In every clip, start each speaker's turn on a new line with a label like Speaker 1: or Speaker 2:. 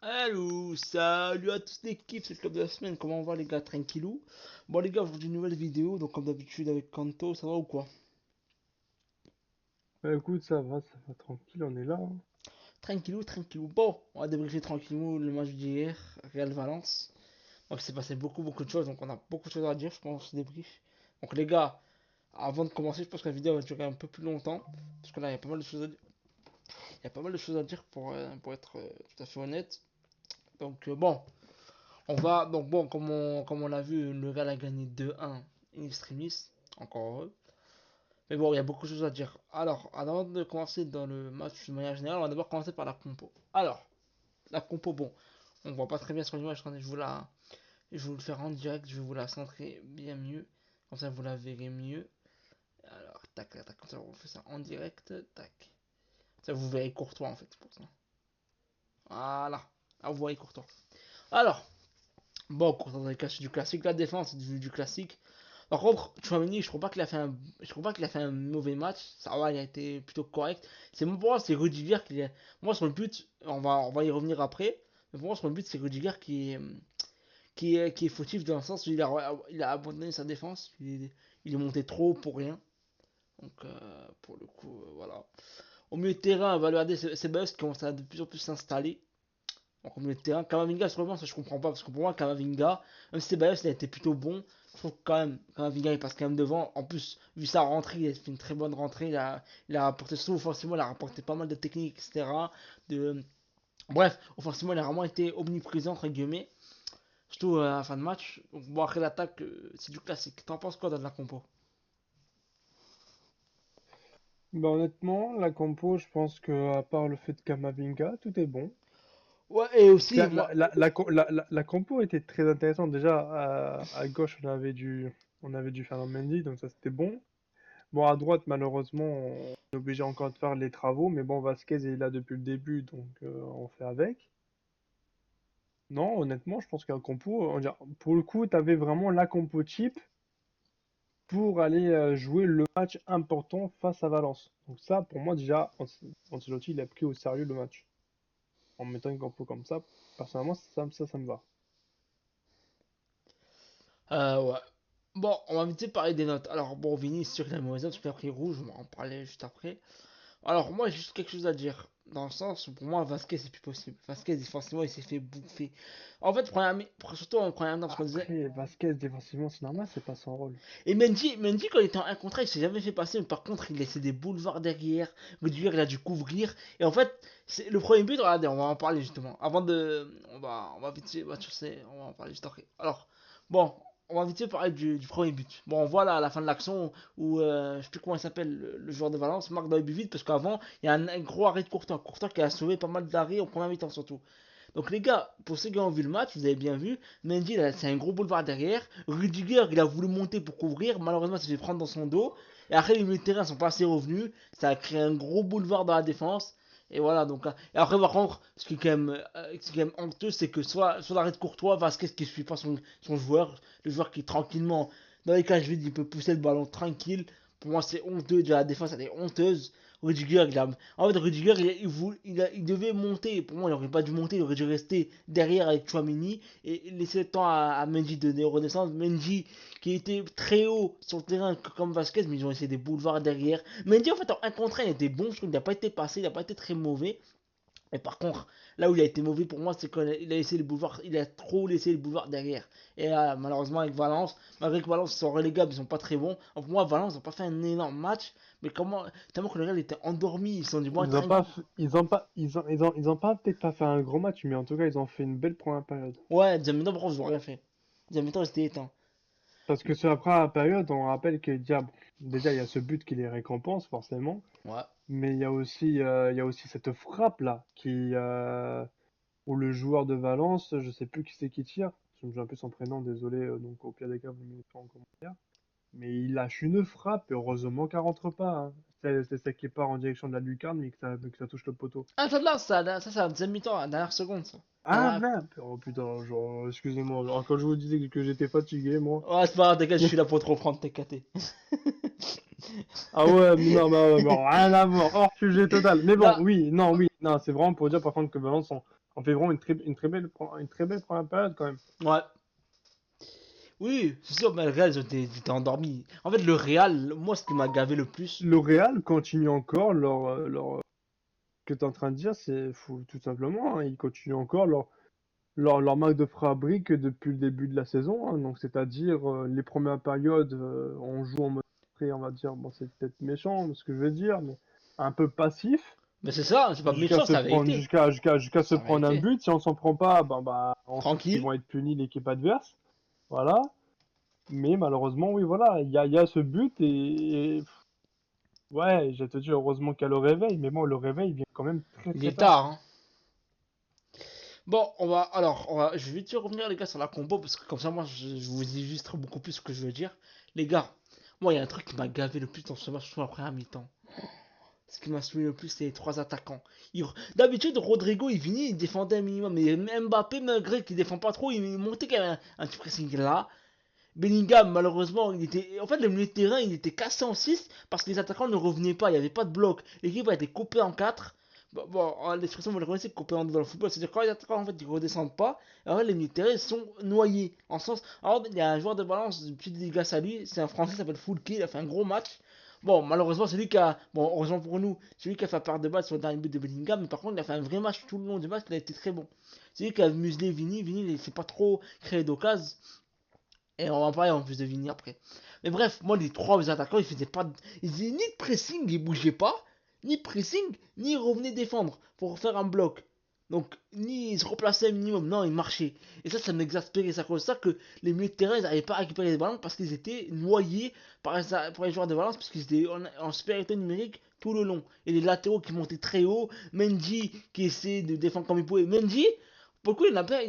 Speaker 1: Allô, salut à toute l'équipe, c'est le club de la semaine, comment on va les gars, tranquillou? Bon les gars, aujourd'hui une nouvelle vidéo, donc comme d'habitude avec Kanto, ça va ou quoi?
Speaker 2: Bah écoute, ça va tranquille, on est là, hein.
Speaker 1: Tranquillou, tranquillou. Bon, on va débriefer tranquillou le match d'hier, Real Valence. Donc il s'est passé beaucoup de choses, donc on a beaucoup de choses à dire, je pense, ce débrief. Donc les gars, avant de commencer, je pense que la vidéo va durer un peu plus longtemps, parce que là il y a pas mal de choses à dire, il y a pas mal de choses à dire pour être tout à fait honnête. Donc bon, on va, donc bon, comme on l'a vu, le Real a gagné 2-1 in extremis, encore heureux. Mais bon, il y a beaucoup de choses à dire. Alors, avant de commencer dans le match de manière générale, on va d'abord commencer par la compo. Alors, la compo, bon, on voit pas très bien sur l'image, attendez, je vais vous le faire en direct, je vais vous la centrer bien mieux. Comme ça, vous la verrez mieux. Alors, tac, tac, tac, comme ça, on fait ça en direct, tac. Ça, vous verrez Courtois en fait, pour ça. Voilà. Ah, vous voyez Courtois. Alors, bon, Courtois dans les cas, c'est du classique. La défense, c'est du classique. Par contre, Chouameni, je trouve pas qu'il a fait un mauvais match. Ça va, il a été plutôt correct. C'est pour moi, c'est Rudiger qui est. Moi, sur le but, on va y revenir après. Mais pour moi, sur le but, c'est Rudiger qui est fautif dans le sens où il a abandonné sa défense. Il est monté trop haut pour rien. Donc, pour le coup, voilà. Au milieu de terrain, Valverde, c'est Ceballos qui commence à de plus en plus s'installer. Donc au milieu de terrain, Kamavinga sur le banc, ça je comprends pas parce que pour moi Kamavinga, même si Ceballos il a été plutôt bon, je trouve que quand même Kamavinga il passe quand même devant. En plus, vu sa rentrée, il a fait une très bonne rentrée, il a apporté surtout offensivement, il a rapporté pas mal de techniques, etc. De... Bref, offensivement il a vraiment été omniprésent entre guillemets, surtout à la fin de match. Donc bon après l'attaque, c'est du classique. T'en penses quoi dans la compo?
Speaker 2: Bah honnêtement, la compo, je pense que à part le fait de Kamavinga, tout est bon.
Speaker 1: Ouais, et aussi
Speaker 2: La,
Speaker 1: moi.
Speaker 2: la compo était très intéressante. Déjà, à gauche, on avait du Fernand Mendy, donc ça c'était bon. Bon, à droite, malheureusement, on est obligé encore de faire les travaux, mais bon, Vasquez est là depuis le début, donc on fait avec. Non, honnêtement, je pense qu'un compo, on dirait- pour le coup, tu avais vraiment la compo type pour aller jouer le match important face à Valence. Donc ça, pour moi, déjà, Ancelotti, il a pris au sérieux le match. En mettant une compo comme ça, personnellement, ça me va.
Speaker 1: Ouais. Bon, on va vite fait parler des notes. Alors bon, Vini, c'est sûr qu'il a une mauvaise note, parce qu'il a pris rouge, on va en parler juste après. Alors, moi, j'ai juste quelque chose à dire. Dans le sens où, pour moi, Vasquez, c'est plus possible. Vasquez, défensivement, il s'est fait bouffer. En fait, surtout en première mi-temps, parce qu'on disait.
Speaker 2: Après, Vasquez, défensivement, c'est normal, c'est pas son rôle.
Speaker 1: Et Mendy, quand il était en 1 contre 1, il s'est jamais fait passer. Mais par contre, il laissait des boulevards derrière. Rudiger, il a dû couvrir. Et en fait, le premier but, regardez, on va en parler justement. Avant de. On va vite fait. Bah, tu sais, on va en parler juste après. Alors, bon, on va vite fait parler du premier but. Bon, on voit là à la fin de l'action où, je sais plus comment il s'appelle, le joueur de Valence, marque dans le but vite. Parce qu'avant, il y a un gros arrêt de Courtois. Courtois qui a sauvé pas mal d'arrêts en première mi-temps surtout. Donc les gars, pour ceux qui ont vu le match, vous avez bien vu, Mendy c'est un gros boulevard derrière. Rudiger il a voulu monter pour couvrir, malheureusement il s'est fait prendre dans son dos. Et après les milieux de terrain sont pas assez revenus, ça a créé un gros boulevard dans la défense. Et voilà donc. Et après par contre, ce qui est quand même honteux, c'est que soit sur l'arrêt de Courtois, Vasquez qui suit pas son joueur, le joueur qui tranquillement, dans les cas je vais dire, il peut pousser le ballon tranquille. Pour moi c'est honteux, déjà la défense elle est honteuse. Rudiger, en fait, Rudiger, il devait monter. Pour moi, il n'aurait pas dû monter. Il aurait dû rester derrière avec Chouamini et laisser le temps à Mendy de renaissance. Mendy, qui était très haut sur le terrain comme Vasquez, mais ils ont essayé des boulevards derrière. Mendy, en fait, en 1 contre 1, il était bon. Je trouve qu'il n'a pas été passé. Il n'a pas été très mauvais. Mais par contre, là où il a été mauvais pour moi, c'est qu'il a laissé le boulevard, il a trop laissé le boulevard derrière. Et malheureusement avec Valence, malgré que Valence sont relégables, ils sont pas très bons. Pour moi, Valence n'a pas fait un énorme match, mais comment, tellement que le Real était endormi, ils sont du moins
Speaker 2: Ils ont pas,
Speaker 1: tranquilles.
Speaker 2: f- ils ont pas peut-être pas fait un gros match, mais en tout cas, ils ont fait une belle première période.
Speaker 1: Ouais, deuxième mi-temps, par contre, ils ont rien fait. Deuxième mi-temps, ils étaient éteints.
Speaker 2: Parce que sur la première période, on rappelle que déjà, il y a ce but qui les récompense, forcément.
Speaker 1: Ouais.
Speaker 2: Mais il y a aussi cette frappe là où le joueur de Valence, je sais plus qui c'est qui tire, je me souviens plus son prénom, désolé, donc au pire des cas vous me mettez en commentaire. Mais il lâche une frappe et heureusement qu'elle rentre pas, hein. C'est celle qui part en direction de la lucarne mais que ça touche le poteau.
Speaker 1: Ah, ça là, ça c'est la deuxième mi-temps, la dernière seconde, ça.
Speaker 2: Ah
Speaker 1: La-
Speaker 2: merde! Oh putain, genre, excusez-moi, alors, quand je vous disais que j'étais fatigué, moi.
Speaker 1: Ouais, c'est pas grave, t'inquiète, je suis là pour te reprendre, t'es caté.
Speaker 2: Ah ouais, mais non, mais rien à voir, hors sujet total. Mais bon,
Speaker 1: Non,
Speaker 2: oui, non, c'est vraiment pour dire par contre que Valence On fait vraiment une très belle première période quand même.
Speaker 1: Ouais. Oui, c'est sûr, mais le Real, ils étaient endormis. En fait, le Real, moi, ce qui m'a gavé le plus.
Speaker 2: Le Real continue encore que tu es en train de dire, c'est fou, tout simplement, hein, ils continuent encore leur marque de fabrique depuis le début de la saison, hein. Donc c'est-à-dire les premières périodes, on joue en mode très, on va dire, bon c'est peut-être méchant ce que je veux dire, mais un peu passif
Speaker 1: Mais c'est ça, c'est pas méchant, c'est la vérité.
Speaker 2: jusqu'à se
Speaker 1: C'est la
Speaker 2: prendre un
Speaker 1: vérité.
Speaker 2: but. Si on s'en prend pas, on sait qu'ils
Speaker 1: Tranquille.
Speaker 2: vont être punis l'équipe adverse, voilà. Mais malheureusement, oui, voilà, il y a ce but ouais, je vais te dire heureusement qu'il y a le réveil, mais bon, le réveil il vient quand même très
Speaker 1: Il
Speaker 2: très
Speaker 1: est
Speaker 2: tard.
Speaker 1: tard, hein. Bon, je vais te revenir, les gars, sur la compo, parce que comme ça, moi, je vous illustre beaucoup plus ce que je veux dire. Les gars, moi, il y a un truc qui m'a gavé le plus dans ce match, surtout après un mi-temps. Ce qui m'a saoulé le plus, c'est les trois attaquants. D'habitude, Rodrigo et Vini, ils défendaient un minimum. Mais Mbappé, malgré qu'il défend pas trop, il montait quand même un petit pressing là. Bellingham, malheureusement, il était. En fait, le milieu de terrain, il était cassé en 6 parce que les attaquants ne revenaient pas. Il n'y avait pas de bloc. L'équipe a été coupée en 4. Bon, l'expression, vous le connaissez, coupée en deux dans le football. C'est-à-dire quand les attaquants, en fait, ils redescendent pas. En fait, les milieux de terrain sont noyés. En sens. Alors, il y a un joueur de balance, une petite dédicace à lui. C'est un français, il s'appelle Foulke. Il a fait un gros match. Bon, malheureusement, c'est lui qui a. Bon, heureusement pour nous, c'est lui qui a fait part de balle sur le dernier but de Bellingham. Mais par contre, il a fait un vrai match tout le long du match. Il a été très bon. C'est lui qui a muselé Vini. Vini, il ne s'est pas trop créé d'occasion. Et on va en parler en plus de Vini après. Mais bref, moi, les trois attaquants, ils faisaient pas. Ils faisaient ni de pressing, ils bougeaient pas. Ni pressing, ni ils revenaient défendre pour faire un bloc. Donc, ni ils se replaçaient un minimum. Non, ils marchaient. Et ça m'exaspérait. C'est à cause de ça que les milieux de terrain, ils n'arrivaient pas à récupérer les ballons parce qu'ils étaient noyés par les joueurs de Valence parce qu'ils étaient en supériorité numérique tout le long. Et les latéraux qui montaient très haut. Mendy qui essayait de défendre comme il pouvait. Mendy, beaucoup, il y en a plein.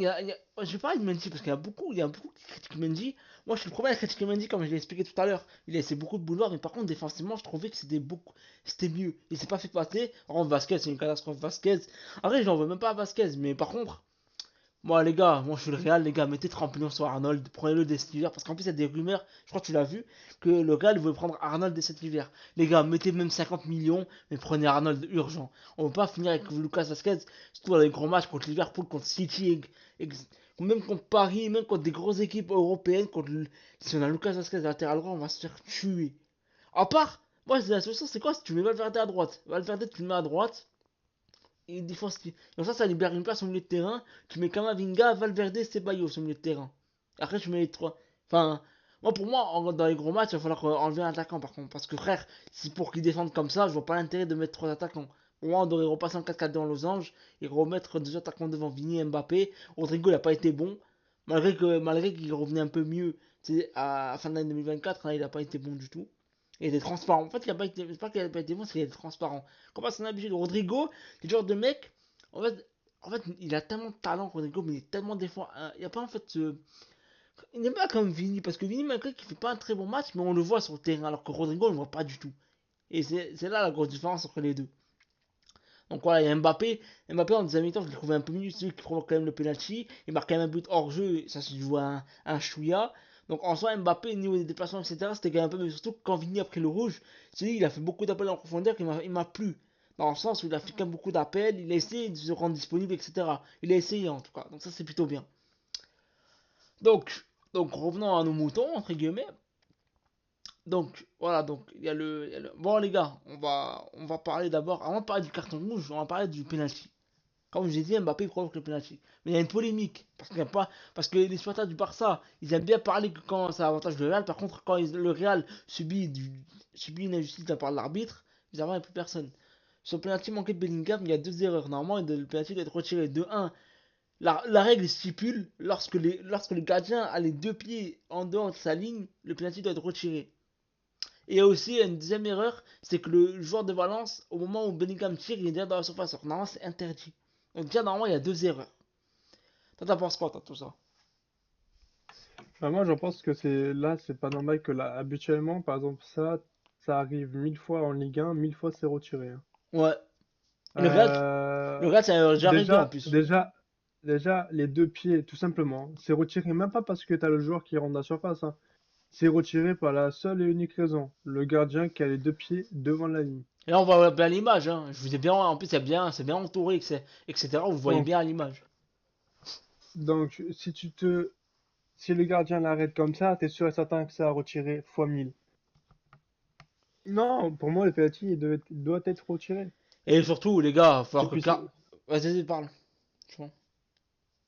Speaker 1: Je vais parler de Mendy parce qu'il y a beaucoup qui critiquent Mendy. Moi, je suis le premier à critiquer Mendy, comme je l'ai expliqué tout à l'heure. Il a laissé beaucoup de boulevard, mais par contre, défensivement, je trouvais que c'était mieux. Il s'est pas fait passer. Par Vasquez, c'est une catastrophe. Vasquez. Après, je n'en veux même pas à Vasquez, mais par contre, moi, les gars, moi, je suis le Real, les gars, mettez 30 millions sur Arnold, prenez-le dès cet hiver, parce qu'en plus, il y a des rumeurs, je crois que tu l'as vu, que le Real veut prendre Arnold dès cet hiver. Les gars, mettez même 50 millions, mais prenez Arnold urgent. On ne peut pas finir avec Lucas Vasquez, surtout dans les gros matchs contre Liverpool, contre City, même contre Paris, même contre des grosses équipes européennes, si on a Lucas Vasquez latéral droit, on va se faire tuer. À part, moi, la solution, c'est quoi? Si tu mets Valverde à droite, Valverde, tu le mets à droite, et défense. Donc ça libère une place au milieu de terrain. Tu mets Kamavinga, Valverde, Ceballos au milieu de terrain. Après, tu mets les trois. Enfin, moi, pour moi, dans les gros matchs, il va falloir enlever un attaquant par contre. Parce que frère, si pour qu'ils défendent comme ça, je vois pas l'intérêt de mettre trois attaquants. Pour moi, on devrait repasser en 4-4 en losange et remettre deux attaquants devant Vini et Mbappé. Rodrigo, il a pas été bon. Malgré qu'il revenait un peu mieux à la fin de l'année 2024, hein, il a pas été bon du tout. Il était transparent. En fait, il a pas été, c'est pas qu'il a pas été bon, c'est qu'il était transparent. Comme à son habitude, Rodrigo, c'est le genre de mec, en fait, il a tellement de talent, Rodrigo, mais il est tellement des fois. Il n'y a pas en fait ce. Il n'est pas comme Vini, parce que Vini, malgré qu'il fait pas un très bon match, mais on le voit sur le terrain, alors que Rodrigo, on le voit pas du tout. Et c'est là la grosse différence entre les deux. Donc voilà, il y a Mbappé. Mbappé, en deuxième mi-temps, je l'ai trouvé un peu mieux, celui qui provoque quand même le penalty. Il marque quand même un but hors jeu, ça se joue à un chouïa. Donc en soi, Mbappé, au niveau des déplacements, etc., c'était quand même un peu, mais surtout quand Vini a pris le rouge, c'est lui, il a fait beaucoup d'appels en profondeur il m'a plu. Dans le sens où il a fait quand même beaucoup d'appels, il a essayé de se rendre disponible, etc. Il a essayé en tout cas, donc ça c'est plutôt bien. Donc revenons à nos moutons, entre guillemets. Donc voilà, donc Bon les gars, on va parler d'abord, avant de parler du carton rouge, on va parler du penalty. Comme j'ai dit, Mbappé provoque le penalty. Mais il y a une polémique. Parce que les supporters du Barça, ils aiment bien parler que quand ça avantage le Real. Par contre, quand le Real subit une injustice de la part de l'arbitre, bizarrement, il n'y a plus personne. Sur le penalty manqué de Bellingham, il y a deux erreurs. Normalement, le penalty doit être retiré. De un, la règle stipule, lorsque le gardien a les deux pieds en dehors de sa ligne, le penalty doit être retiré. Et il y a aussi une deuxième erreur, c'est que le joueur de Valence, au moment où Bellingham tire, il est déjà dans la surface. Alors, normalement, c'est interdit. Donc déjà, normalement, il y a deux erreurs. Toi, t'en penses quoi, toi, tout ça?
Speaker 2: Moi, j'en pense que c'est pas normal que là, habituellement, par exemple, ça arrive 1000 fois en Ligue 1, 1000 fois c'est retiré, hein.
Speaker 1: Ouais. Et le
Speaker 2: Euh,
Speaker 1: Real, ça a déjà arrivé en
Speaker 2: déjà,
Speaker 1: plus.
Speaker 2: déjà, déjà, les deux pieds, tout simplement, c'est retiré même pas parce que tu as le joueur qui rentre dans la surface, hein. C'est retiré par la seule et unique raison, le gardien qui a les deux pieds devant la ligne.
Speaker 1: Et là, on voit bien l'image, hein. Je vous ai bien, en plus, c'est bien entouré, etc. Vous voyez
Speaker 2: Donc,
Speaker 1: bien l'image.
Speaker 2: donc, si le gardien l'arrête comme ça, t'es sûr et certain que ça a retiré fois 1000. Non, pour moi, le penalty doit être retiré.
Speaker 1: Et surtout, les gars, il va
Speaker 2: Et
Speaker 1: falloir que
Speaker 2: puis,
Speaker 1: Vas-y, parle. Je vois.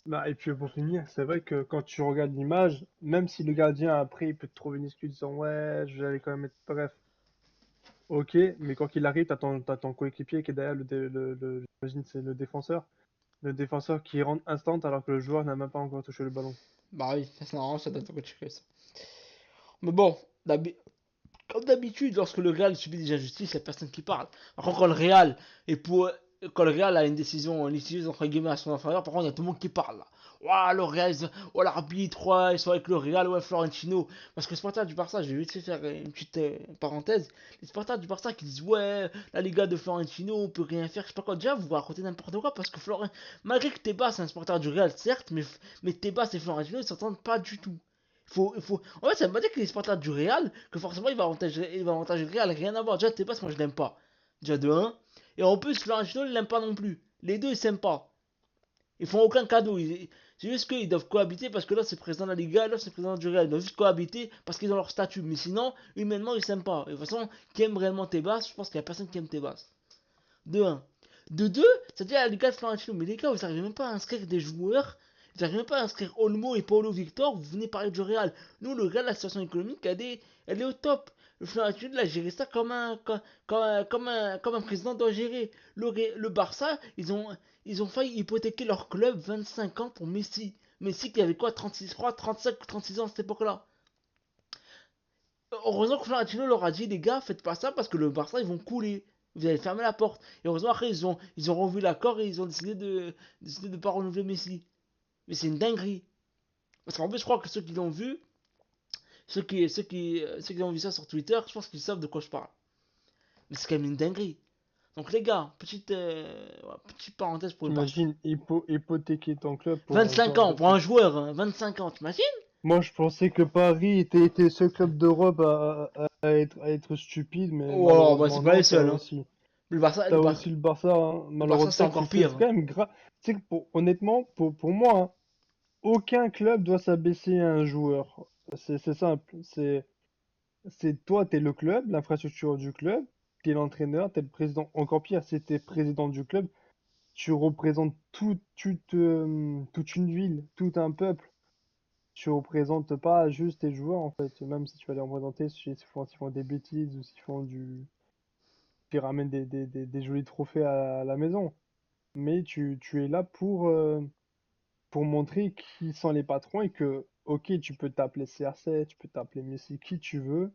Speaker 2: bah, et puis pour finir, c'est vrai que quand tu regardes l'image, même si le gardien après il peut te trouver une excuse disant ouais, j'allais quand même être. Bref, ok, mais quand il arrive, t'as ton coéquipier qui est derrière j'imagine c'est le défenseur. Le défenseur qui rentre instant alors que le joueur n'a même pas encore touché le ballon.
Speaker 1: Bah oui, ça, c'est normal, ça doit être checker ça. Mais bon, comme d'habitude, lorsque le Real subit des injustices, il n'y a personne qui parle. Par contre, quand le Real a une décision litigieux entre guillemets à son inférieur, par contre, il y a tout le monde qui parle là. Ouah, le Real, l'arbitre, ouais, ils sont avec le Real, ouais, Florentino. Parce que les supporters du Barça, je vais vite fait faire une petite parenthèse. Les supporters du Barça qui disent, ouais, la Liga de Florentino, on peut rien faire, je sais pas quoi. Déjà, vous racontez n'importe quoi parce que malgré que Tebas c'est un supporter du Real, certes, mais Tebas et Florentino, ils s'entendent pas du tout. En fait, ça veut pas dire que les supporters du Real, que forcément il va avantager le Real, rien à voir. Déjà, Tebas, moi je l'aime pas. Déjà de un. Et en plus, Florentino, il l'aime pas non plus. Les deux, ils s'aiment pas. Ils font aucun cadeau. C'est juste qu'ils doivent cohabiter parce que là, c'est président de la Liga, là, c'est président du Real. Ils doivent juste cohabiter parce qu'ils ont leur statut. Mais sinon, humainement, ils s'aiment pas. Et de toute façon, qui aime réellement Tebas, je pense qu'il y a personne qui aime Tebas. De un. De 2, c'est-à-dire la Liga de Florentino. Mais les gars, vous n'arrivez même pas à inscrire des joueurs. Vous n'arrivez même pas à inscrire Olmo et Paulo Victor. Vous venez parler du Real. Nous, le Real, la situation économique, elle est au top. Le Florentino, il a géré ça comme un président doit gérer. Le Barça, ils ont failli hypothéquer leur club 25 ans pour Messi. Messi qui avait quoi, 36, 35 ou 36 ans à cette époque-là. Heureusement que Florentino leur a dit, les gars, faites pas ça parce que le Barça, ils vont couler. Vous allez fermer la porte. Et heureusement, après, ils ont revu l'accord et ils ont décidé de pas renouveler Messi. Mais c'est une dinguerie. Parce qu'en plus, je crois que ceux qui l'ont vu, ceux qui ont vu ça sur Twitter, je pense qu'ils savent de quoi je parle. Mais c'est quand même une dinguerie. Donc, les gars, petite parenthèse pour le Barça.
Speaker 2: Imagine hypothéquer ton club pour un
Speaker 1: 25
Speaker 2: joueur
Speaker 1: ans,
Speaker 2: de
Speaker 1: pour un
Speaker 2: foot.
Speaker 1: joueur, hein, 25 ans, t'imagines?
Speaker 2: Moi, je pensais que Paris était le seul club d'Europe à être stupide, mais
Speaker 1: Oh, alors, bah, c'est
Speaker 2: malheureusement
Speaker 1: pas les
Speaker 2: non, t'as
Speaker 1: seuls, hein.
Speaker 2: aussi.
Speaker 1: Le Barça,
Speaker 2: T'as aussi le Barça, hein.
Speaker 1: le Barça
Speaker 2: Malheureusement,
Speaker 1: c'est
Speaker 2: tu sais que
Speaker 1: encore
Speaker 2: c'est
Speaker 1: pire,
Speaker 2: c'est
Speaker 1: hein.
Speaker 2: quand même grave. Tu sais que honnêtement, pour moi, hein, aucun club doit s'abaisser à un joueur. C'est simple. C'est toi, t'es le club, l'infrastructure du club, t'es l'entraîneur, t'es le président. Encore pire, si t'es président du club, tu représentes toute une ville, tout un peuple. Tu représentes pas juste tes joueurs, en fait. Même si tu vas les représenter, s'ils font des bêtises ou s'ils ramènent des jolis trophées à la maison. Mais tu es là pour montrer qui sont les patrons et que, ok, tu peux t'appeler CR7, tu peux t'appeler Messi, qui tu veux.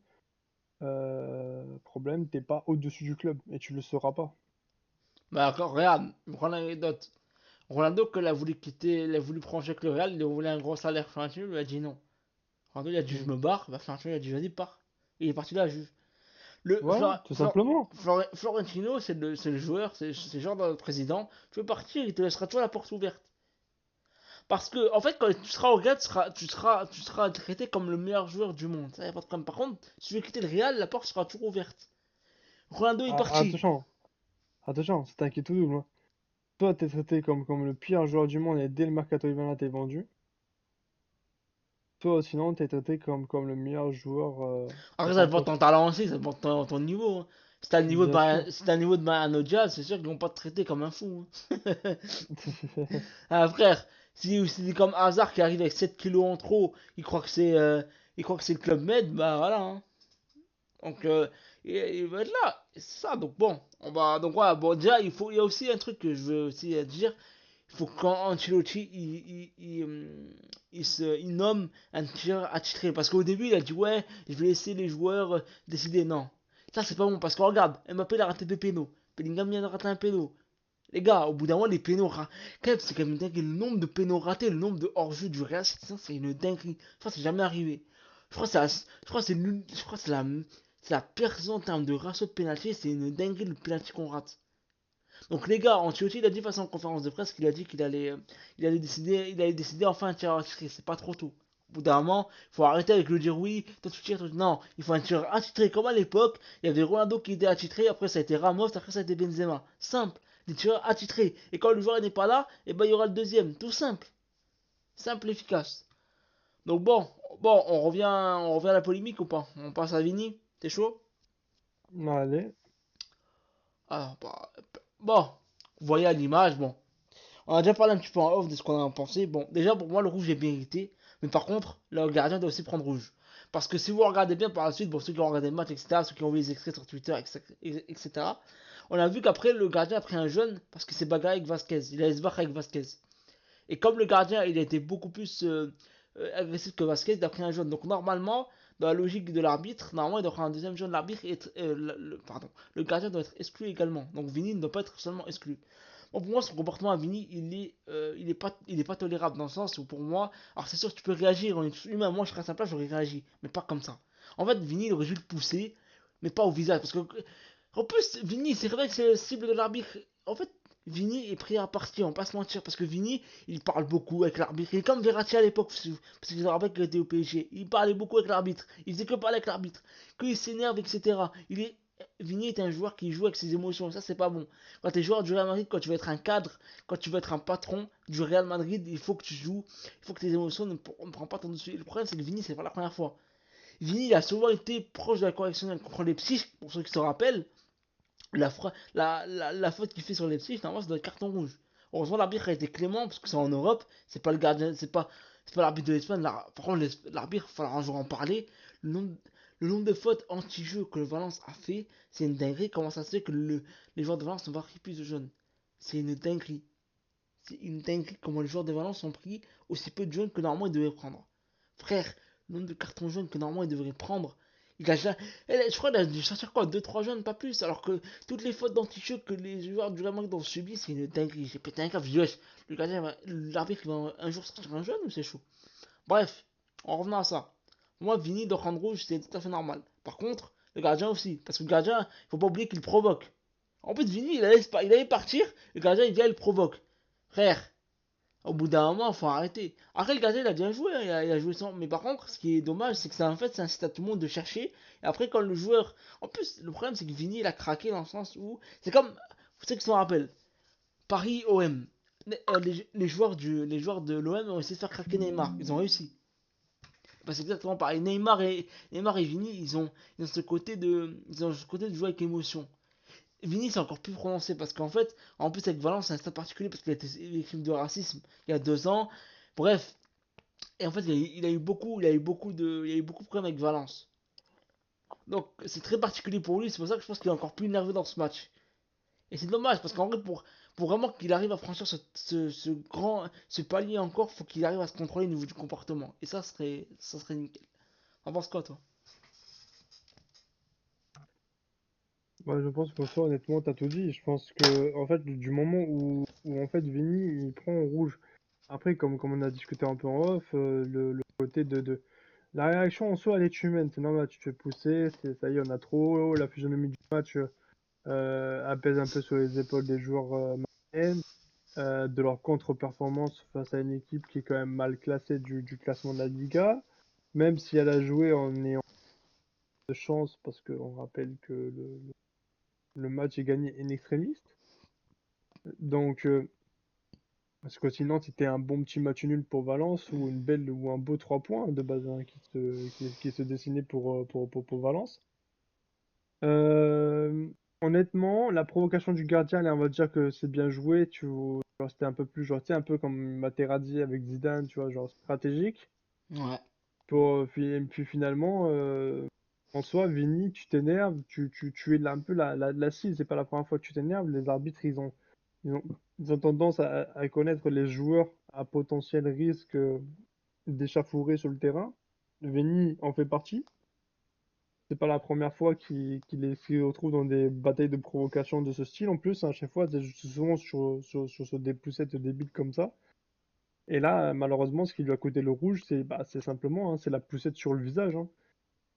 Speaker 2: Problème, t'es pas au-dessus du club et tu le seras pas.
Speaker 1: Bah, encore, regarde, prends l'anecdote. Ronaldo, quand il a voulu prendre avec le Real, il voulait un gros salaire. Florentino lui a dit non. Ronaldo, il a dit je
Speaker 2: Mm.
Speaker 1: me barre. Bah, Florentino, il a dit vas-y, pars. Et il est parti là, juste. Le
Speaker 2: Voilà, tout simplement.
Speaker 1: Florentino, c'est le joueur, c'est le genre de président. Tu veux partir, il te laissera toujours la porte ouverte. Parce que, en fait, quand tu seras au Real, tu seras traité comme le meilleur joueur du monde. Ça, y a pas de problème. Par contre, si tu veux quitter le Real, la porte sera toujours ouverte. Ronaldo est
Speaker 2: Ah,
Speaker 1: parti.
Speaker 2: attention, c'est un qui tout double, hein. Toi, t'es traité comme le pire joueur du monde et dès le mercato hivernal, t'es vendu. Toi, sinon, t'es traité comme le meilleur joueur à
Speaker 1: Après, ça
Speaker 2: ton
Speaker 1: dépend de ton
Speaker 2: poste.
Speaker 1: talent aussi, ça dépend de ton niveau, hein.
Speaker 2: Bien sûr.
Speaker 1: Si t'as le niveau de Mariano Diaz, c'est sûr qu'ils vont pas te traiter comme un fou, hein. Ah, frère, si c'est comme Hazard qui arrive avec 7 kilos en trop, il croit que c'est le Club Med, bah voilà, hein. Donc, il va être là. C'est ça, donc bon. Donc voilà, bon, déjà, il y a aussi un truc que je veux aussi dire. Il faut quand Ancelotti, il nomme un tireur attitré. Parce qu'au début, il a dit, ouais, je vais laisser les joueurs décider. Non. Ça, c'est pas bon. Parce que regarde, Mbappé, il a raté deux pénaux. Bellingham vient de rater un péno. Les gars, au bout d'un moment, les pénaux c'est quand même dingue. Le nombre de pénaux ratés, le nombre de hors-jeu du Real, c'est une dinguerie. Je crois que c'est jamais arrivé. Je crois que c'est la pire saison en termes de ratio de pénalty. C'est une dinguerie le pénalty qu'on rate. Donc les gars, Ancelotti, il a dit façon en conférence de presse qu'il a dit il allait décider enfin un tireur à tirer. C'est pas trop tôt. Au bout d'un moment, il faut arrêter avec le dire oui, toi tu tires, non, il faut un tireur attitré comme à l'époque. Il y avait Ronaldo qui était attitré, après ça a été Ramos, après ça a été Benzema. Simple, des tireurs attitrés. Et quand le joueur n'est pas là, et ben il y aura le deuxième. Tout simple, simple, efficace. Donc bon, on revient à la polémique ou pas? On passe à Vini, t'es chaud?
Speaker 2: Allez.
Speaker 1: Ah, bah, bon, vous voyez à l'image, bon. On a déjà parlé un petit peu en off de ce qu'on a pensé. Bon, déjà pour moi, le rouge est bien hérité. Mais par contre, le gardien doit aussi prendre rouge. Parce que si vous regardez bien par la suite, bon, ceux qui ont regardé le match, etc., ceux qui ont vu les extraits sur Twitter, etc., on a vu qu'après, le gardien a pris un jaune parce qu'il s'est bagarré avec Vasquez. Il a se battre avec Vasquez. Et comme le gardien, il a été beaucoup plus agressif que Vasquez, il a pris un jaune. Donc normalement, dans la logique de l'arbitre, normalement, il doit prendre un deuxième jaune. L'arbitre, pardon, le gardien doit être exclu également. Donc Vini ne doit pas être seulement exclu. Bon, pour moi, son comportement à Vini, il est pas tolérable dans le sens où pour moi, alors c'est sûr que tu peux réagir, on est humain, moi je serais à sa place, j'aurais réagi, mais pas comme ça. En fait, Vini, il aurait dû le pousser, mais pas au visage, parce que en plus, Vini, c'est vrai que c'est le cible de l'arbitre. En fait, Vini est pris à partie, on va pas se mentir, parce que Vini, il parle beaucoup avec l'arbitre. Il est comme Verratti à l'époque, parce que je me rappelle qu'il était au PSG. Il parlait beaucoup avec l'arbitre, il faisait que parler avec l'arbitre, qu'il s'énerve, etc. Vini est un joueur qui joue avec ses émotions, ça c'est pas bon. Quand tu es joueur du Real Madrid, quand tu veux être un cadre, quand tu veux être un patron du Real Madrid, il faut que tu joues, il faut que tes émotions ne prennent pas ton dessus. Le problème c'est que Vini, c'est pas la première fois. Vini, il a souvent été proche de la correctionnelle contre les psyches, pour ceux qui se rappellent. La faute qu'il fait sur les psyches, normalement, c'est doit être carton rouge. Heureusement, l'arbitre a été clément, parce que c'est en Europe, c'est pas le gardien, c'est pas l'arbitre de l'Espagne. Par contre, l'arbitre, il faudra un jour en parler. Le nombre, le nombre de fautes anti-jeu que le Valence a fait, c'est une dinguerie. Comment ça se fait que les joueurs de Valence n'ont pas pris plus de jeunes? C'est une dinguerie. C'est une dinguerie comment les joueurs de Valence ont pris aussi peu de jeunes que normalement ils devaient prendre. Frère, le nombre de cartons jaunes que normalement ils devraient prendre. Je crois qu'il a dû sortir quoi, 2-3 jeunes, pas plus. Alors que toutes les fautes d'anti-jeu que les joueurs du Real Madrid ont subi, c'est une dinguerie. J'ai pété un câble. Je dis, wesh, l'arbitre va un jour sortir un jeune ou c'est chaud? Bref, en revenant à ça. Moi, Vini de rendre rouge, c'est tout à fait normal. Par contre, le gardien aussi. Parce que le gardien, il faut pas oublier qu'il provoque. En plus, Vini, il allait partir. Le gardien, il vient, il provoque. Frère, au bout d'un moment, il faut arrêter. Après, le gardien, il a bien joué, hein, il a joué sans. Mais par contre, ce qui est dommage, c'est que ça, en fait, ça incite à tout le monde de chercher. Et après, quand le joueur. En plus, le problème, c'est que Vini, il a craqué dans le sens où. C'est comme. Vous savez que ça me rappelle. Paris OM. Les joueurs de l'OM ont essayé de faire craquer Neymar. Ils ont réussi. Bah, c'est exactement pareil. Neymar et Vini, ils ont ce côté de jouer avec émotion. Vini, c'est encore plus prononcé parce qu'en fait, en plus avec Valence, c'est un stade particulier parce qu'il a été victime de racisme il y a 2 ans. Bref, et en fait, il a eu beaucoup de problèmes avec Valence. Donc, c'est très particulier pour lui. C'est pour ça que je pense qu'il est encore plus nerveux dans ce match. Et c'est dommage parce qu'en vrai, pour vraiment qu'il arrive à franchir ce palier encore, faut qu'il arrive à se contrôler au niveau du comportement. Et ça serait nickel. En penses quoi, toi?
Speaker 2: Bah, je pense que toi, honnêtement, t'as tout dit. Je pense que, en fait, du moment où en fait, Vini, il prend rouge. Après, comme on a discuté un peu en off, le côté de la réaction en soi, elle est humaine. C'est normal, tu te fais pousser, ça y est, on a trop. La physionomie du match apaise un peu sur les épaules des joueurs madrilènes, de leur contre-performance face à une équipe qui est quand même mal classée du classement de la Liga. Même si elle a joué en ayant de chance, parce qu'on rappelle que le match est gagné in extremis. Donc, parce que sinon, c'était un bon petit match nul pour Valence ou un beau 3 points de base hein, qui se dessinait pour Valence. Euh, Honnêtement, la provocation du gardien, là, on va dire que c'est bien joué. Genre, c'était un peu plus, genre, tu sais, un peu comme Materazzi avec Zidane, tu vois, genre stratégique.
Speaker 1: Ouais.
Speaker 2: Puis finalement, en soi, Vini, tu t'énerves, tu es un peu la cible. C'est pas la première fois que tu t'énerves. Les arbitres, ils ont, ils ont tendance à connaître les joueurs à potentiel risque d'échafourer sur le terrain. Vini en fait partie. C'est pas la première fois qu'il retrouve dans des batailles de provocation de ce style. En plus, hein, à chaque fois, c'est souvent sur des poussettes débiles comme ça. Et là, malheureusement, ce qui lui a coûté le rouge, c'est simplement, hein, c'est la poussette sur le visage. Hein.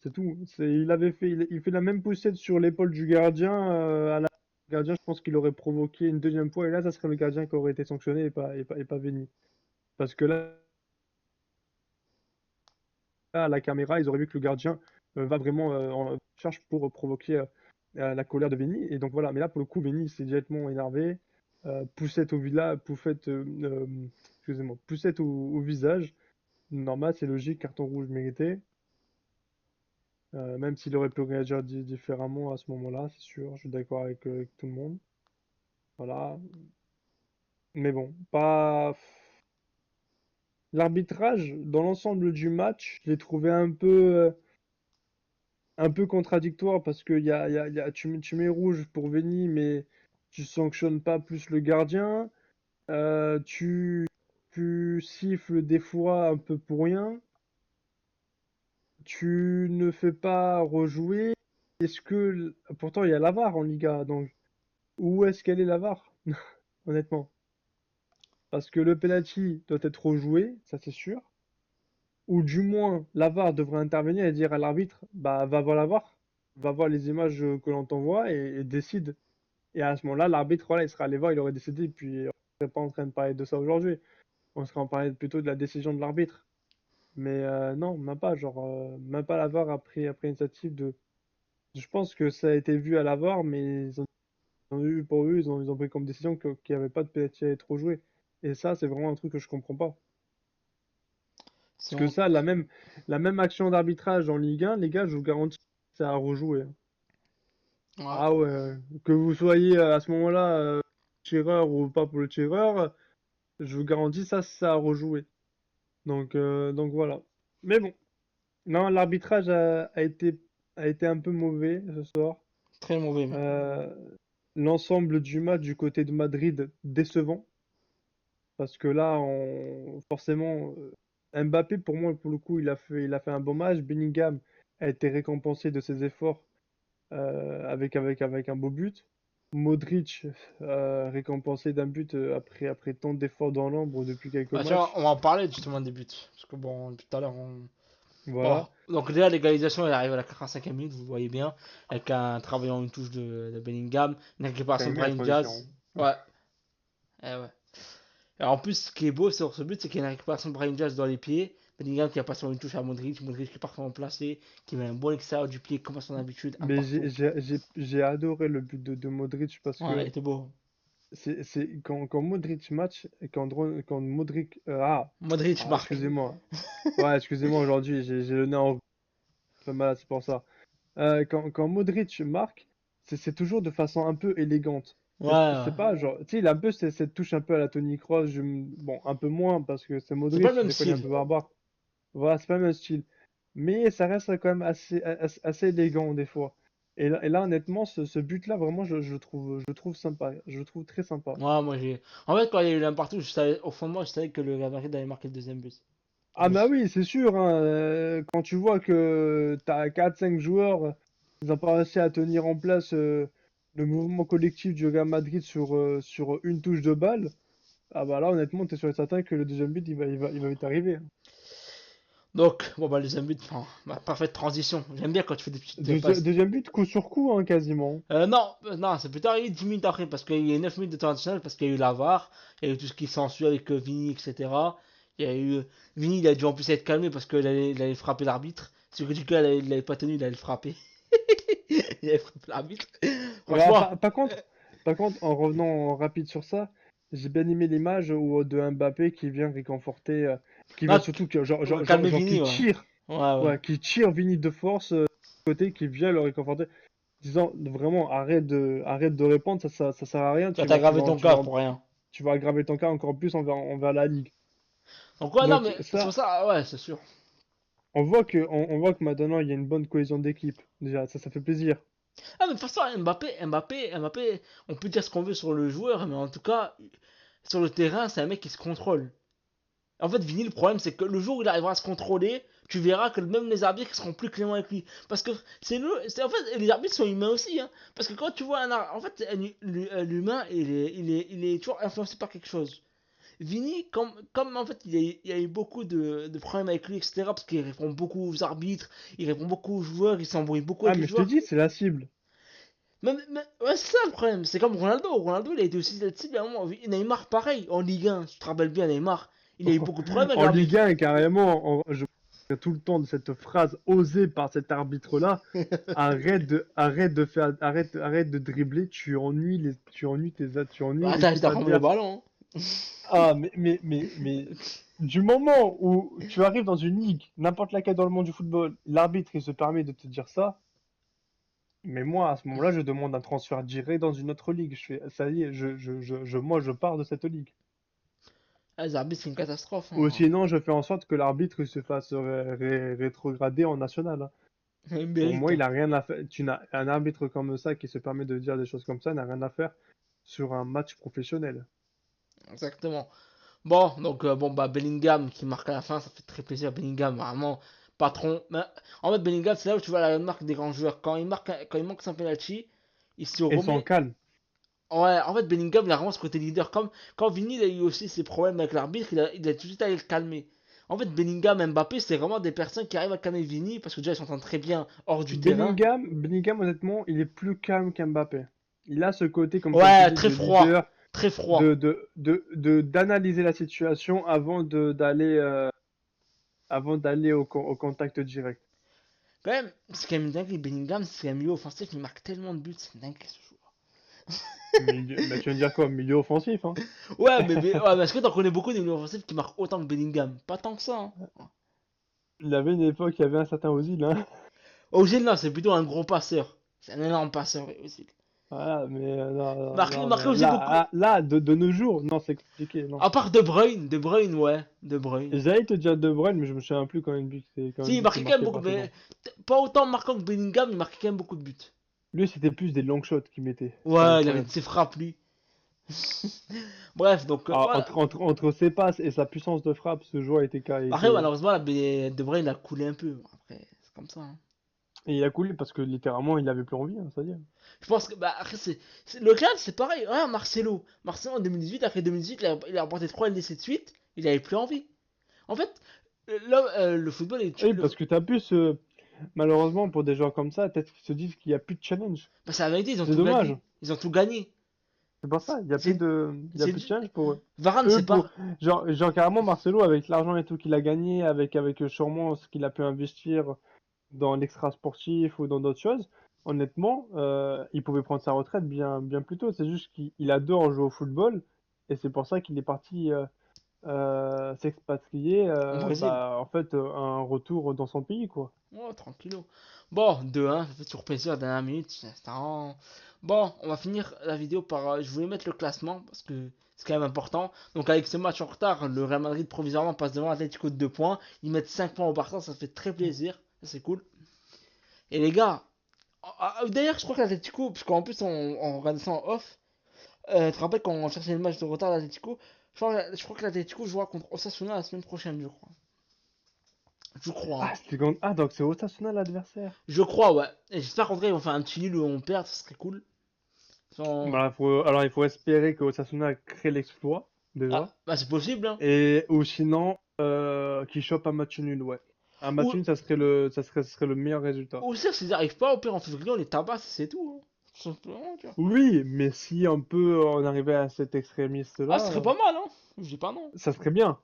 Speaker 2: C'est tout. Il fait la même poussette sur l'épaule du gardien. Le gardien, je pense qu'il aurait provoqué une deuxième fois. Et là, ça serait le gardien qui aurait été sanctionné et pas Veni. Parce que là, à la caméra, ils auraient vu que le gardien va vraiment en charge pour provoquer la colère de Vini. Et donc voilà, mais là pour le coup, Vini s'est directement énervé. Poussette au villa, excusez-moi, poussette au visage. Normal, c'est logique, carton rouge mérité. Même s'il aurait pu réagir différemment à ce moment-là, c'est sûr, je suis d'accord avec tout le monde. Voilà. Mais bon, pas. L'arbitrage, dans l'ensemble du match, je l'ai trouvé un peu contradictoire parce que tu mets rouge pour Veni, mais tu sanctionnes pas plus le gardien. Tu siffles des fois un peu pour rien. Tu ne fais pas rejouer. Pourtant, il y a la VAR en Liga, donc où est-ce qu'elle est la VAR? Honnêtement. Parce que le penalty doit être rejoué, ça c'est sûr. Ou du moins, la VAR devrait intervenir et dire à l'arbitre, bah va voir la VAR, va voir les images que l'on t'envoie et décide. Et à ce moment-là, l'arbitre, voilà, il serait allé voir, il aurait décidé, et puis on serait pas en train de parler de ça aujourd'hui. On serait en train de parler plutôt de la décision de l'arbitre. Mais non, même pas, genre, même pas la VAR après initiative de. Je pense que ça a été vu à la VAR, mais ils ont eu pour eux, ils ont pris comme décision qu'il n'y avait pas de penalty à être rejoué. Et ça, c'est vraiment un truc que je comprends pas.
Speaker 1: C'est
Speaker 2: Parce que
Speaker 1: honte.
Speaker 2: ça, la même action d'arbitrage en Ligue 1, les gars, je vous garantis, c'est à rejouer, hein.
Speaker 1: Ouais.
Speaker 2: Ah ouais, que vous soyez à ce moment-là tireur ou pas pour le tireur, je vous garantis ça, c'est à rejouer. Donc voilà. Mais bon, non, l'arbitrage a été un peu mauvais ce soir.
Speaker 1: Très mauvais même.
Speaker 2: Euh, L'ensemble du match du côté de Madrid décevant. Parce que là, forcément, Mbappé, pour moi, pour le coup, il a fait un bon match. Bellingham a été récompensé de ses efforts avec un beau but. Modric, récompensé d'un but après tant d'efforts dans l'ombre depuis quelques
Speaker 1: Bah, tiens,
Speaker 2: matchs.
Speaker 1: on va en parler justement des buts. Parce que bon, depuis tout à l'heure, bon,
Speaker 2: Voilà.
Speaker 1: donc déjà l'égalisation elle arrive à la 45e minute, vous voyez bien, avec un travail en une touche de Bellingham, une
Speaker 2: Quand
Speaker 1: récupération de
Speaker 2: même la
Speaker 1: Brahim
Speaker 2: transition.
Speaker 1: Diaz. Ouais, ouais. Et en plus, ce qui est beau sur ce but, c'est qu'il y a une récupération de Brahim Diaz dans les pieds. Bellingham qui a passé sur une touche à Modric, Modric qui est parfaitement placé, qui met un bon extérieur du pied comme à son habitude, un
Speaker 2: Mais
Speaker 1: partout.
Speaker 2: j'ai adoré le but de Modric parce
Speaker 1: Ouais, il
Speaker 2: que
Speaker 1: était beau.
Speaker 2: quand Modric match, et quand Modric.
Speaker 1: Modric marque.
Speaker 2: Excusez-moi. Ouais, excusez-moi aujourd'hui, j'ai le nez en peu malade, c'est pour ça. Quand Modric marque, c'est toujours de façon un peu élégante.
Speaker 1: Ouais, ouais.
Speaker 2: C'est pas genre, tu sais, il a un peu cette touche un peu à la Toni Kroos, bon, un peu moins parce que c'est
Speaker 1: C'est pas le
Speaker 2: Modric,
Speaker 1: même
Speaker 2: des fois il est un
Speaker 1: style.
Speaker 2: peu barbare. Voilà, c'est pas le même style. Mais ça reste quand même assez élégant des fois. Et là, honnêtement, ce but-là, vraiment, je le trouve sympa. Je le trouve très sympa.
Speaker 1: Ouais, moi j'ai. En fait, quand il y a eu l'un partout, au fond de moi, je savais que le Real Madrid allait marquer le deuxième but.
Speaker 2: Ah bah oui, c'est sûr, hein, quand tu vois que t'as 4 5 joueurs, ils n'ont pas réussi à tenir en place le mouvement collectif du Real Madrid sur une touche de balle, ah bah là honnêtement t'es sûr et certain que le deuxième but il va vite arriver, hein.
Speaker 1: Donc, bon, bah, le deuxième but, enfin, bah, parfaite transition. J'aime bien quand tu fais des petites passes.
Speaker 2: Deuxième but coup sur coup, hein, quasiment.
Speaker 1: Non, non, c'est plutôt arrivé 10 minutes après, parce qu'il y a eu 9 minutes de temps additionnel, parce qu'il y a eu la VAR, il y a eu tout ce qui s'ensuit avec Vini, etc. Il y a eu. Vini, il a dû en plus être calmé parce qu'il allait frapper l'arbitre. Si du coup, il l'avait pas tenu, il allait le frapper. Il allait frapper l'arbitre.
Speaker 2: Ouais,
Speaker 1: Franchement,
Speaker 2: par contre, en revenant rapide sur ça, j'ai bien aimé l'image de Mbappé qui vient réconforter, qui vient
Speaker 1: non,
Speaker 2: surtout,
Speaker 1: calmer
Speaker 2: genre
Speaker 1: Vini, ouais. Ouais, ouais.
Speaker 2: ouais, qui tire Vini de force côté, qui vient le réconforter, disant vraiment arrête de répondre, ça sert à rien,
Speaker 1: Tu vas t'aggraver ton cas pour rien.
Speaker 2: tu vas aggraver ton cas encore plus envers la Ligue.
Speaker 1: Donc, ouais, non,
Speaker 2: Donc
Speaker 1: mais c'est pour
Speaker 2: ça,
Speaker 1: ça, ouais, c'est sûr.
Speaker 2: on voit que maintenant il y a une bonne cohésion d'équipe. Déjà, ça fait plaisir.
Speaker 1: Ah, mais de toute façon, Mbappé, on peut dire ce qu'on veut sur le joueur, mais en tout cas, sur le terrain, c'est un mec qui se contrôle. En fait, Vini, le problème, c'est que le jour où il arrivera à se contrôler, tu verras que même les arbitres seront plus cléments avec lui. Parce que en fait, les arbitres sont humains aussi, hein. Parce que quand tu vois en fait, l'humain, il est toujours influencé par quelque chose. Vini, comme en fait, il y a eu beaucoup de problèmes avec lui, etc. Parce qu'il répond beaucoup aux arbitres, il répond beaucoup aux joueurs, il s'embrouille beaucoup
Speaker 2: Ah
Speaker 1: avec les
Speaker 2: mais je t'ai
Speaker 1: joueurs.
Speaker 2: dit, c'est la cible.
Speaker 1: Ouais, c'est ça le problème. C'est comme Ronaldo. Ronaldo, il a été aussi cette cible à un moment. Neymar, pareil, en Ligue 1. Tu te rappelles bien, Neymar, il a eu beaucoup de problèmes avec
Speaker 2: En Ligue
Speaker 1: l'arbitre.
Speaker 2: 1 carrément, tout le temps de cette phrase osée par cet arbitre-là. Arrête de dribbler, tu ennuies
Speaker 1: Attends, je
Speaker 2: l'équipe
Speaker 1: t'ai remis le
Speaker 2: adverse.
Speaker 1: ballon.
Speaker 2: Ah, du moment où tu arrives dans une ligue, n'importe laquelle dans le monde du football, l'arbitre il se permet de te dire ça, mais moi à ce moment-là, je demande un transfert direct dans une autre ligue. Je fais, ça y est, moi je pars de cette ligue.
Speaker 1: Ah, les arbitres, c'est une catastrophe.
Speaker 2: Ou
Speaker 1: Hein.
Speaker 2: sinon, je fais en sorte que l'arbitre il se fasse rétrograder en national, hein.
Speaker 1: Il
Speaker 2: Pour
Speaker 1: mérite.
Speaker 2: moi,
Speaker 1: Hein.
Speaker 2: il a rien à faire. Tu n'as un arbitre comme ça qui se permet de dire des choses comme ça, n'a rien à faire sur un match professionnel.
Speaker 1: Exactement. Bon, donc, bon, bah, Bellingham qui marque à la fin, ça fait très plaisir. Bellingham, vraiment, patron. Mais, en fait, Bellingham, c'est là où tu vois la marque des grands joueurs. Quand il manque son penalty, il se
Speaker 2: Et son
Speaker 1: remet.
Speaker 2: calme.
Speaker 1: Ouais, en fait, Bellingham, il a vraiment ce côté leader. Comme quand Vini, il a eu aussi ses problèmes avec l'arbitre, il a tout de suite allé le calmer. En fait, Bellingham et Mbappé, c'est vraiment des personnes qui arrivent à calmer Vini parce que déjà, ils s'entendent très bien hors du terrain.
Speaker 2: Bellingham, honnêtement, il est plus calme qu'Mbappé. Il a ce côté, comme tu
Speaker 1: Ouais,
Speaker 2: dis,
Speaker 1: très
Speaker 2: de
Speaker 1: froid.
Speaker 2: leader,
Speaker 1: Très froid.
Speaker 2: d'analyser la situation avant d'aller au contact direct.
Speaker 1: Quand même, c'est quand même dingue, Bellingham, c'est un milieu offensif, il marque tellement de buts, c'est dingue ce joueur.
Speaker 2: Mais tu veux me dire quoi? Milieu offensif, hein?
Speaker 1: Ouais, mais est-ce que t'en connais beaucoup des milieux offensifs qui marquent autant que Bellingham? Pas tant que ça. Hein.
Speaker 2: Il y avait une époque, il y avait un certain Ozil, hein?
Speaker 1: Ozil, non, c'est plutôt un gros passeur. C'est un énorme passeur, Ozil.
Speaker 2: Voilà, mais non, non,
Speaker 1: Marqué,
Speaker 2: non,
Speaker 1: marqué
Speaker 2: mais
Speaker 1: aussi beaucoup.
Speaker 2: de nos jours, non, c'est compliqué, non.
Speaker 1: À part De Bruyne, ouais, De Bruyne.
Speaker 2: J'allais te dire De Bruyne, mais je me souviens plus quand
Speaker 1: Si,
Speaker 2: même
Speaker 1: il
Speaker 2: but c'est
Speaker 1: marquait quand même
Speaker 2: marqué
Speaker 1: beaucoup,
Speaker 2: par ce
Speaker 1: mais
Speaker 2: genre.
Speaker 1: pas autant marquant que Bellingham, il marquait quand même beaucoup de buts.
Speaker 2: Lui, c'était plus des long shots qu'il mettait. C'était
Speaker 1: Ouais, il avait de
Speaker 2: incroyable.
Speaker 1: ses frappes, lui. Bref, donc
Speaker 2: Ah,
Speaker 1: voilà.
Speaker 2: entre ses passes et sa puissance de frappe, ce joueur
Speaker 1: Après,
Speaker 2: était.
Speaker 1: malheureusement, De Bruyne a coulé un peu. Après, c'est comme ça. Hein.
Speaker 2: Et il a coulé parce que littéralement, il avait plus envie, hein, c'est-à-dire.
Speaker 1: Je pense que, bah, après, le club, c'est pareil. Ouais, Marcelo. Marcelo, en 2018, après 2018, il a remporté 3 LDC de suite. Il avait plus envie. En fait, là, le football est.
Speaker 2: Oui, parce que t'as plus, malheureusement, pour des joueurs comme ça, peut-être qu'ils se disent qu'il n'y a plus de challenge.
Speaker 1: Bah, c'est la vérité, ils ont
Speaker 2: C'est
Speaker 1: tout
Speaker 2: dommage.
Speaker 1: gagné. Ils ont tout gagné.
Speaker 2: C'est pour ça,
Speaker 1: C'est.
Speaker 2: il y a
Speaker 1: C'est
Speaker 2: plus de challenge pour eux.
Speaker 1: Varane,
Speaker 2: Eux,
Speaker 1: c'est pas.
Speaker 2: genre carrément, Marcelo, avec l'argent et tout qu'il a gagné, avec sûrement ce qu'il a pu investir dans l'extra sportif ou dans d'autres choses, honnêtement, il pouvait prendre sa retraite bien plus tôt. C'est juste qu'il adore jouer au football et c'est pour ça qu'il est parti s'expatrier,
Speaker 1: Au Brésil.
Speaker 2: bah, en fait, un retour dans son pays, quoi.
Speaker 1: Oh, tranquillo. Bon, 2-1, ça fait toujours plaisir, la dernière minute. Bon, on va finir la vidéo par. Je voulais mettre le classement parce que c'est quand même important. Donc, avec ce match en retard, le Real Madrid provisoirement passe devant l'Atlético de 2 points. Ils mettent 5 points au Barça, ça fait très plaisir. Ça, c'est cool. Et les gars, d'ailleurs, je crois que l'Atlético, parce qu'en plus, on regardait ça en off. Tu te rappelles quand on cherchait le match de retard d'Atlético? Je crois que l'Atlético jouera contre Osasuna la semaine prochaine, je crois. Je crois. Hein.
Speaker 2: Donc c'est Osasuna l'adversaire.
Speaker 1: Je crois, ouais. Et j'espère qu'en vrai, ils vont faire un petit nul où on perd, ça serait cool. Sans-
Speaker 2: Bah, alors, il faut espérer que Osasuna crée l'exploit, déjà.
Speaker 1: Ah, bah c'est possible, hein.
Speaker 2: Ou sinon, qu'il chope un match nul, ouais. Un match
Speaker 1: Ou,
Speaker 2: nul, ça serait le meilleur résultat.
Speaker 1: ou ça, s'ils arrivent pas, au pire en février, on les tabasse, c'est tout. Hein. Tout simplement, tu vois.
Speaker 2: Oui, mais si on peut en arriver à cet
Speaker 1: Ah, ce
Speaker 2: extrémiste-là,
Speaker 1: serait pas mal, hein. Je dis pas non.
Speaker 2: ça serait bien.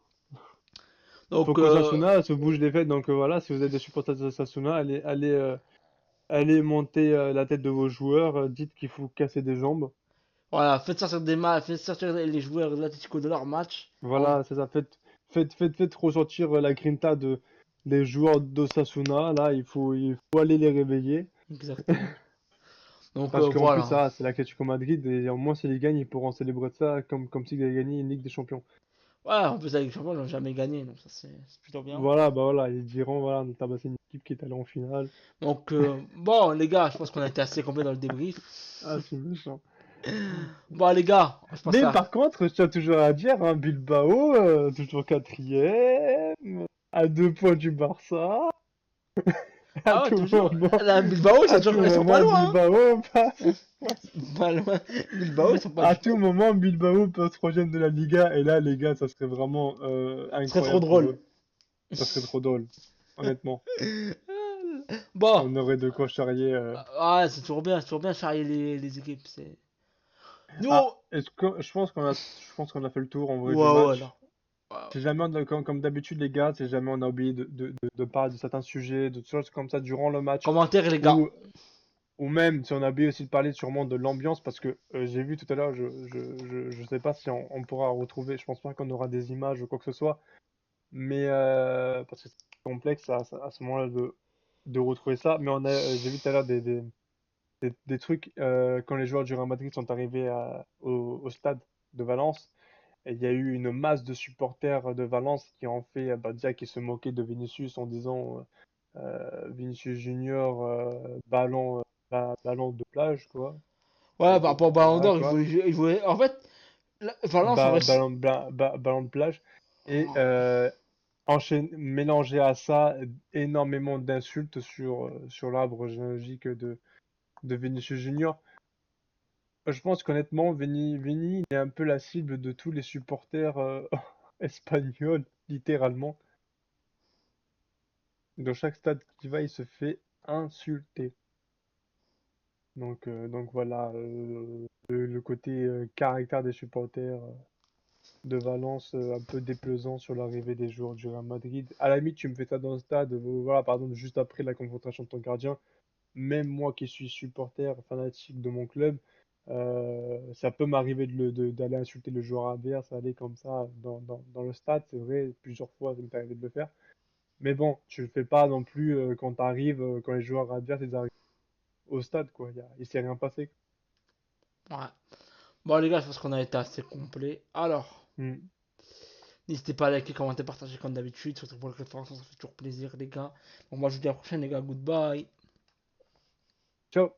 Speaker 2: Faut
Speaker 1: Donc,
Speaker 2: qu'Osasuna se bouge les fesses. Donc voilà, si vous êtes des supporters d'Osasuna, allez monter la tête de vos joueurs. Dites qu'il faut casser des jambes.
Speaker 1: voilà, faites sortir des matchs, faites sortir les joueurs de l'Atlético de leur match. En-
Speaker 2: Voilà, c'est ça. Faites ressortir la grinta des joueurs d'Osasuna. Là, il faut aller les réveiller.
Speaker 1: Exactement. Donc,
Speaker 2: Parce qu'en plus,
Speaker 1: voilà.
Speaker 2: ça, c'est l'Atlético Madrid. Et au moins, s'ils gagnent, ils pourront célébrer ça comme s'ils avaient gagné une Ligue des Champions.
Speaker 1: Ouais, en plus, avec les champions, ils n'ont jamais gagné, donc ça, c'est plutôt bien.
Speaker 2: Voilà, bah voilà, ils diront, voilà, on a tabassé une équipe qui est allée en finale.
Speaker 1: Donc, bon, les gars, je pense qu'on a été assez complet dans le débrief.
Speaker 2: Ah, c'est méchant.
Speaker 1: Bon, les gars, je pense
Speaker 2: Mais
Speaker 1: ça.
Speaker 2: par contre, je tiens toujours à dire, hein, Bilbao, toujours quatrième, à 2 points du Barça, à
Speaker 1: Ah ouais,
Speaker 2: tout
Speaker 1: toujours.
Speaker 2: moment,
Speaker 1: La Bilbao,
Speaker 2: à tout
Speaker 1: ils sont pas
Speaker 2: moment,
Speaker 1: loin. Hein.
Speaker 2: Bilbao passe,
Speaker 1: Pas loin. Bilbao, ils sont pas
Speaker 2: à
Speaker 1: du
Speaker 2: tout
Speaker 1: tout.
Speaker 2: moment, Bilbao passe troisième de la Liga, et là, les gars, ça serait vraiment
Speaker 1: Ce serait trop
Speaker 2: incroyable pour
Speaker 1: drôle.
Speaker 2: eux. Ça serait trop drôle, honnêtement.
Speaker 1: Bon.
Speaker 2: On aurait de quoi charrier.
Speaker 1: Ah, c'est toujours bien de charrier les équipes. Nous,
Speaker 2: Ah, est-ce que je pense qu'on a fait le tour en vrai du
Speaker 1: ouais, ouais,
Speaker 2: match.
Speaker 1: là. Ouais.
Speaker 2: Si jamais comme d'habitude, les gars, si jamais on a oublié de parler de certains sujets, de choses comme ça durant le match,
Speaker 1: Commentaires, les gars.
Speaker 2: ou, ou même si on a oublié aussi de parler sûrement de l'ambiance, parce que j'ai vu tout à l'heure, je sais pas si on pourra retrouver, je pense pas qu'on aura des images ou quoi que ce soit, mais parce que c'est complexe à ce moment-là de retrouver ça, mais j'ai vu tout à l'heure des trucs quand les joueurs du Real Madrid sont arrivés au stade de Valence. Et il y a eu une masse de supporters de Valence qui ont fait bah, déjà qui se moquaient de Vinicius en disant Vinicius Junior ballon de plage quoi.
Speaker 1: Ouais, par rapport au Ballon
Speaker 2: Voilà
Speaker 1: d'Or,
Speaker 2: quoi.
Speaker 1: il voulait... En fait, Valence aurait...
Speaker 2: Ballon de plage. Et mélangé à ça énormément d'insultes sur l'arbre généalogique de Vinicius Junior. Je pense qu'honnêtement, Vini, il est un peu la cible de tous les supporters espagnols, littéralement. Dans chaque stade qu'il va, il se fait insulter. Donc voilà, le côté caractère des supporters de Valence, un peu déplaisant sur l'arrivée des joueurs du Real Madrid. À la limite, tu me fais ça dans le stade, voilà, par exemple, juste après la confrontation de ton gardien. Même moi qui suis supporter fanatique de mon club, ça peut m'arriver d'aller insulter le joueur adverse, aller comme ça dans le stade, c'est vrai, plusieurs fois ça m'est arrivé de le faire. Mais bon, tu le fais pas non plus quand t'arrives, quand les joueurs adverses ils arrivent au stade, quoi. Il s'est rien passé.
Speaker 1: Ouais. Bon, les gars, je pense qu'on a été assez complet. Alors,
Speaker 2: Hmm.
Speaker 1: n'hésitez pas à liker, commenter, partager comme d'habitude. Surtout pour les références, ça fait toujours plaisir, les gars. Donc, moi, je vous dis à la prochaine, les gars. Goodbye.
Speaker 2: Ciao!